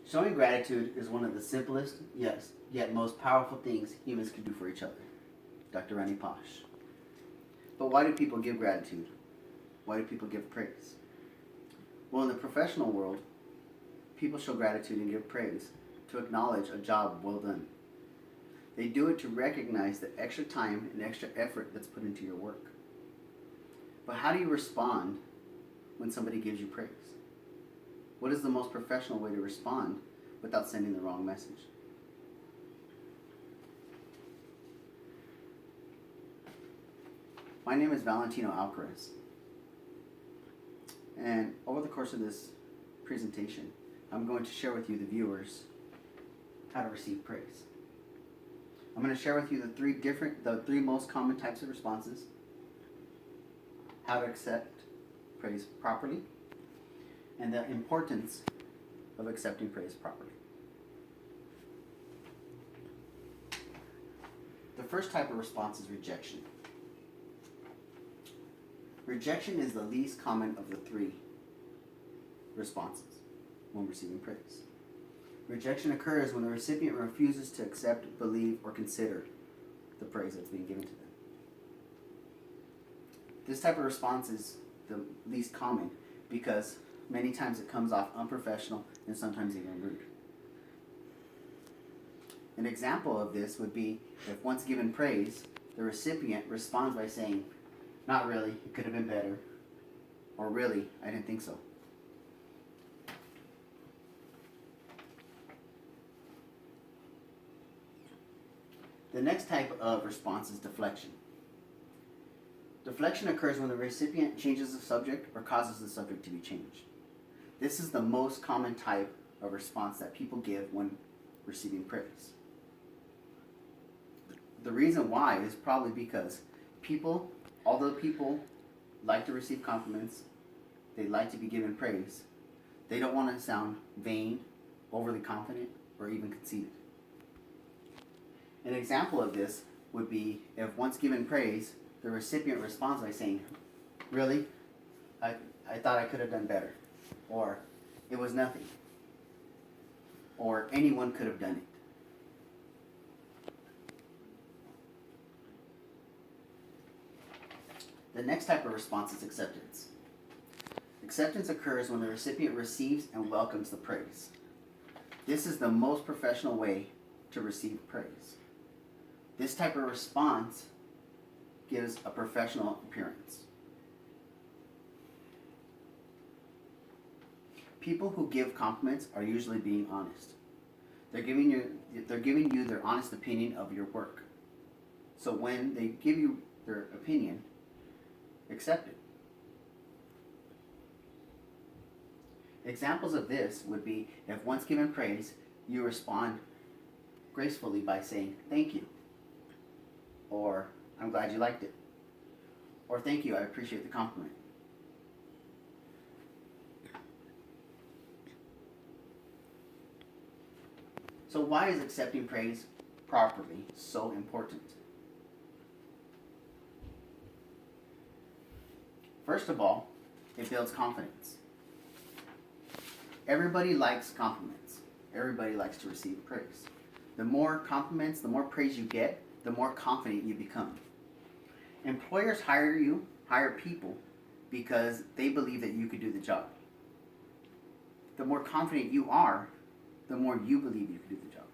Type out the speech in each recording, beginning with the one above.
Showing gratitude is one of the simplest, yes, yet most powerful things humans can do for each other. Dr. Rani Posh. But why do people give gratitude? Why do people give praise? Well, in the professional world, people show gratitude and give praise to acknowledge a job well done. They do it to recognize the extra time and extra effort that's put into your work. But how do you respond when somebody gives you praise? What is the most professional way to respond without sending the wrong message? My name is Valentino Alcaraz, and over the course of this presentation, I'm going to share with you, the viewers, how to receive praise. I'm going to share with you the three most common types of responses, how to accept praise properly, and the importance of accepting praise properly. The first type of response is rejection. Rejection is the least common of the three responses when receiving praise. Rejection occurs when the recipient refuses to accept, believe, or consider the praise that's being given to them. This type of response is the least common because many times it comes off unprofessional and sometimes even rude. An example of this would be if once given praise, the recipient responds by saying, "Not really, it could have been better," or "Really, I didn't think so." The next type of response is deflection. Deflection occurs when the recipient changes the subject or causes the subject to be changed. This is the most common type of response that people give when receiving praise. The reason why is probably because although people like to receive compliments, they like to be given praise, they don't want to sound vain, overly confident, or even conceited. An example of this would be if once given praise, the recipient responds by saying, "Really? I thought I could have done better," or "It was nothing," or "Anyone could have done it." The next type of response is acceptance. Acceptance occurs when the recipient receives and welcomes the praise. This is the most professional way to receive praise. This type of response gives a professional appearance. People who give compliments are usually being honest. They're giving you their honest opinion of your work. So when they give you their opinion, accept it. Examples of this would be if once given praise, you respond gracefully by saying, "Thank you," or "I'm glad you liked it," or "Thank you, I appreciate the compliment." So why is accepting praise properly so important? First of all, it builds confidence. Everybody likes compliments. Everybody likes to receive praise. The more compliments, the more praise you get, the more confident you become. Employers hire people because they believe that you could do the job. The more confident you are, the more you believe you could do the job.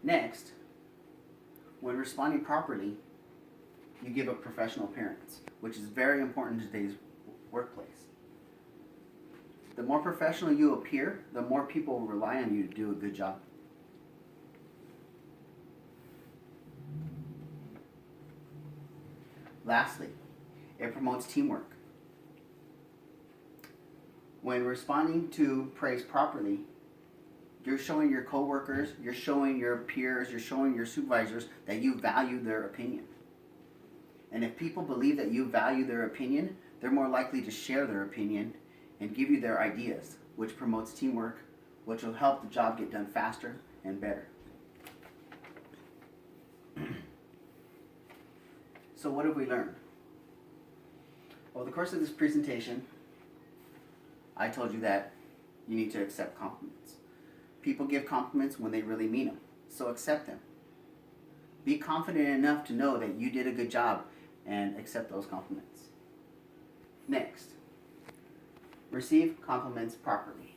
Next, when responding properly, you give a professional appearance, which is very important in today's workplace. The more professional you appear, the more people will rely on you to do a good job. Lastly, it promotes teamwork. When responding to praise properly, you're showing your coworkers, you're showing your peers, you're showing your supervisors that you value their opinion. And if people believe that you value their opinion, they're more likely to share their opinion and give you their ideas, which promotes teamwork, which will help the job get done faster and better. So what have we learned? Over the course of this presentation, I told you that you need to accept compliments. People give compliments when they really mean them, so accept them. Be confident enough to know that you did a good job and accept those compliments. Next, receive compliments properly.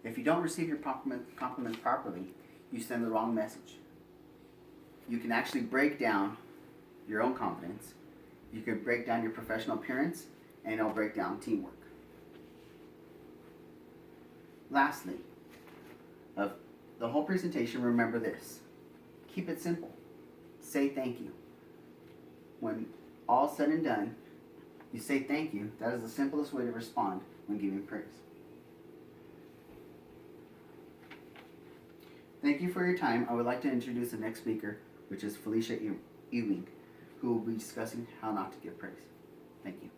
If you don't receive your compliments properly, you send the wrong message. You can actually break down your own confidence. You can break down your professional appearance, and it'll break down teamwork. Lastly, of the whole presentation, remember this. Keep it simple. Say thank you. When all said and done, you say thank you. That is the simplest way to respond when giving praise. Thank you for your time. I would like to introduce the next speaker, which is Felicia Ewing, who will be discussing how not to give praise. Thank you.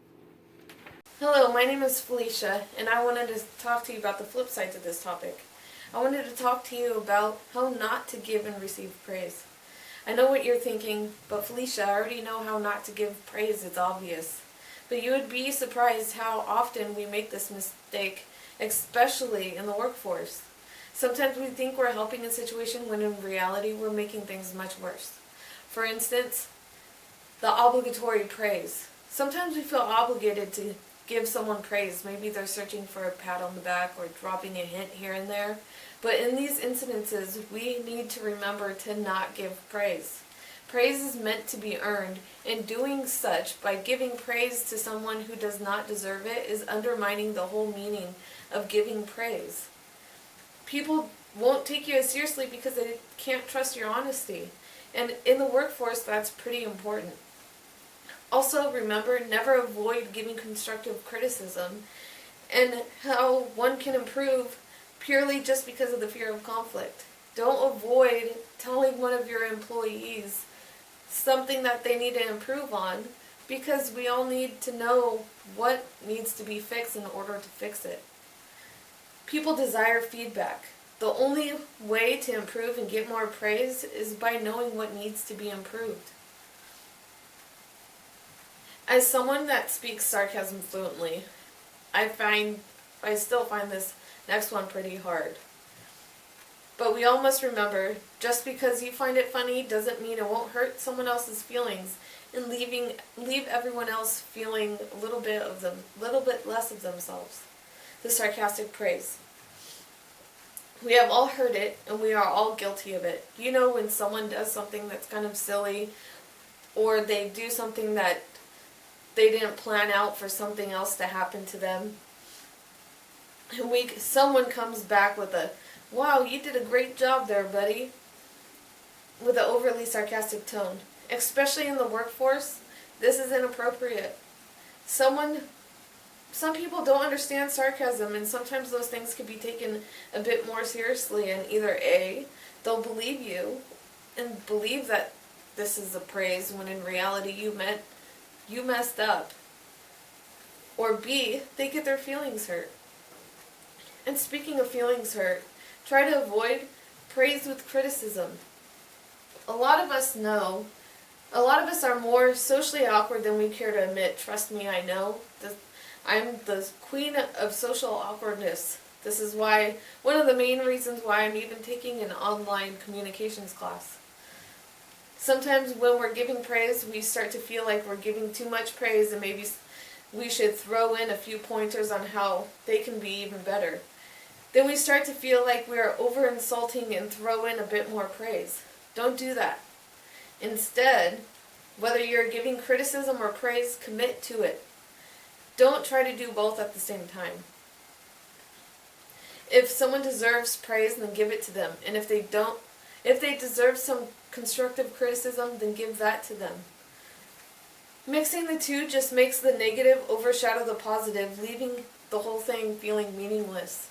Hello, my name is Felicia, and I wanted to talk to you about the flip side to this topic. I wanted to talk to you about how not to give and receive praise. I know what you're thinking, but Felicia, I already know how not to give praise. It's obvious. But you would be surprised how often we make this mistake, especially in the workforce. Sometimes we think we're helping a situation when in reality we're making things much worse. For instance, the obligatory praise. Sometimes we feel obligated to give someone praise. Maybe they're searching for a pat on the back or dropping a hint here and there. But in these incidences, we need to remember to not give praise. Praise is meant to be earned, and doing such by giving praise to someone who does not deserve it is undermining the whole meaning of giving praise. People won't take you as seriously because they can't trust your honesty. And in the workforce, that's pretty important. Also, remember, never avoid giving constructive criticism and how one can improve purely just because of the fear of conflict. Don't avoid telling one of your employees something that they need to improve on, because we all need to know what needs to be fixed in order to fix it. People desire feedback. The only way to improve and get more praise is by knowing what needs to be improved. As someone that speaks sarcasm fluently, I still find this next one pretty hard. But we all must remember, just because you find it funny doesn't mean it won't hurt someone else's feelings and leave everyone else feeling a little bit less of themselves. The sarcastic praise. We have all heard it, and we are all guilty of it. You know, when someone does something that's kind of silly, or they do something that they didn't plan out for something else to happen to them, and someone comes back with a, "Wow, you did a great job there, buddy," with an overly sarcastic tone. Especially in the workforce, this is inappropriate. Some people don't understand sarcasm, and sometimes those things can be taken a bit more seriously, and either A, they'll believe you and believe that this is a praise when in reality you messed up, or B, they get their feelings hurt. And speaking of feelings hurt, try to avoid praise with criticism. A lot of us are more socially awkward than we care to admit. Trust me, I know. I'm the queen of social awkwardness. This is one of the main reasons why I'm even taking an online communications class. Sometimes when we're giving praise, we start to feel like we're giving too much praise, and maybe we should throw in a few pointers on how they can be even better. Then we start to feel like we are over-insulting and throw in a bit more praise. Don't do that. Instead, whether you're giving criticism or praise, commit to it. Don't try to do both at the same time. If someone deserves praise, then give it to them. And if they deserve some constructive criticism, then give that to them. Mixing the two just makes the negative overshadow the positive, leaving the whole thing feeling meaningless.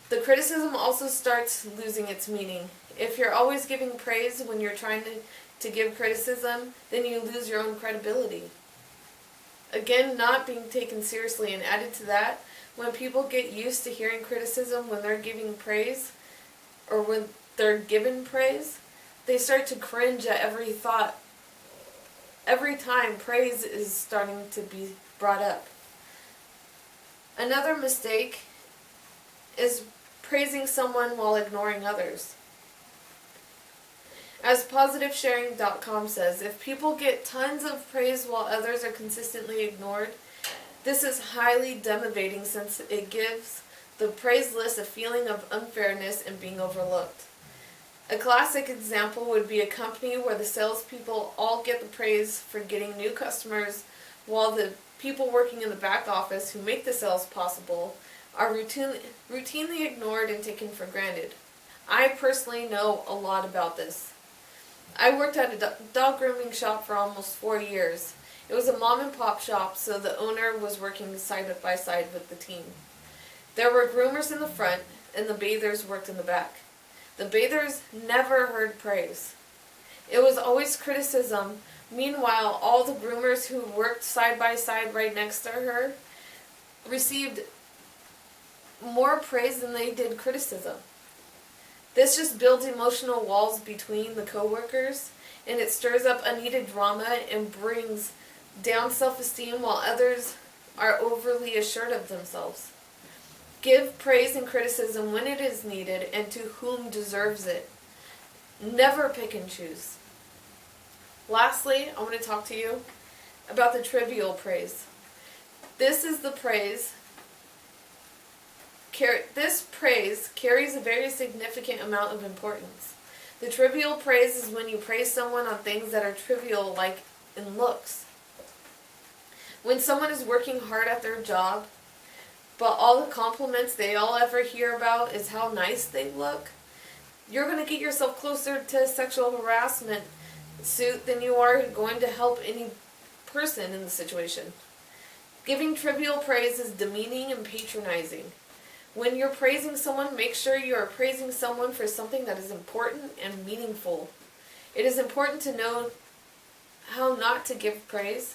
The criticism also starts losing its meaning. If you're always giving praise when you're trying to give criticism, then you lose your own credibility. Again, not being taken seriously, and added to that, when people get used to hearing criticism when they're giving praise, or when they're given praise, they start to cringe at every thought every time praise is starting to be brought up. Another mistake is praising someone while ignoring others. As PositiveSharing.com says, if people get tons of praise while others are consistently ignored, this is highly demotivating since it gives the praise list a feeling of unfairness and being overlooked. A classic example would be a company where the salespeople all get the praise for getting new customers, while the people working in the back office who make the sales possible are routinely ignored and taken for granted. I personally know a lot about this. I worked at a dog grooming shop for almost 4 years. It was a mom and pop shop, so the owner was working side by side with the team. There were groomers in the front, and the bathers worked in the back. The bathers never heard praise. It was always criticism. Meanwhile, all the groomers who worked side by side right next to her received more praise than they did criticism. This just builds emotional walls between the coworkers, and it stirs up unneeded drama and brings down self-esteem while others are overly assured of themselves. Give praise and criticism when it is needed and to whom deserves it. Never pick and choose. Lastly, I want to talk to you about the trivial praise. This is the praise. This praise carries a very significant amount of importance. The trivial praise is when you praise someone on things that are trivial, like in looks. When someone is working hard at their job, but all the compliments they all ever hear about is how nice they look, you're going to get yourself closer to sexual harassment suit than you are going to help any person in the situation. Giving trivial praise is demeaning and patronizing. When you're praising someone, make sure you are praising someone for something that is important and meaningful. It is important to know how not to give praise,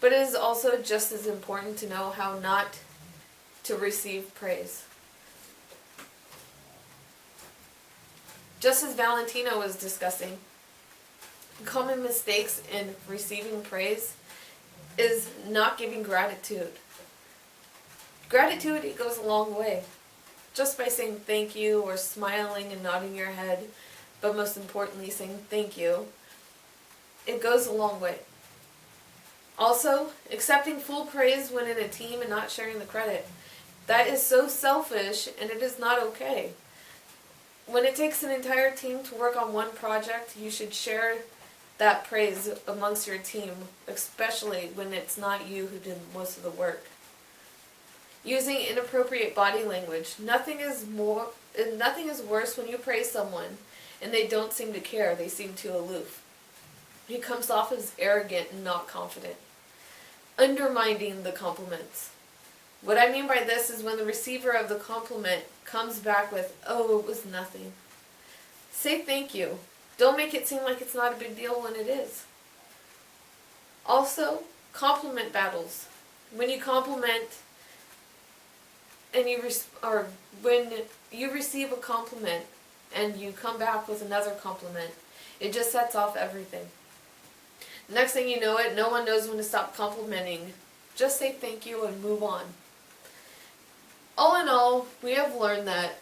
but it is also just as important to know how not to receive praise. Just as Valentina was discussing, common mistakes in receiving praise is not giving gratitude. Gratitude, it goes a long way. Just by saying thank you or smiling and nodding your head, but most importantly saying thank you, it goes a long way. Also, accepting full praise when in a team and not sharing the credit. That is so selfish, and it is not okay. When it takes an entire team to work on one project, you should share that praise amongst your team, especially when it's not you who did most of the work. Using inappropriate body language. Nothing is worse when you praise someone and they don't seem to care. They seem too aloof. He comes off as arrogant and not confident. Undermining the compliments. What I mean by this is when the receiver of the compliment comes back with, "Oh, it was nothing." Say thank you. Don't make it seem like it's not a big deal when it is. Also, compliment battles. When you compliment and when you receive a compliment and you come back with another compliment, it just sets off everything. Next thing you know it, no one knows when to stop complimenting. Just say thank you and move on. All in all, we have learned that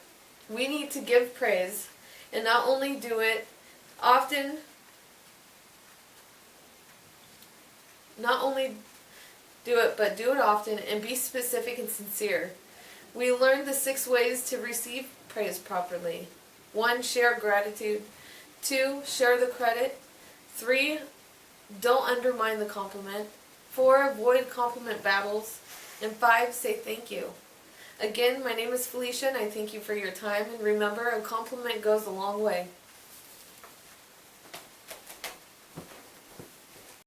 we need to give praise and not only do it often, but do it often and be specific and sincere. We learned the 6 ways to receive praise properly. 1, share gratitude. 2, share the credit. 3, don't undermine the compliment. 4, avoid compliment battles. And 5, say thank you. Again, my name is Felicia, and I thank you for your time. And remember, a compliment goes a long way.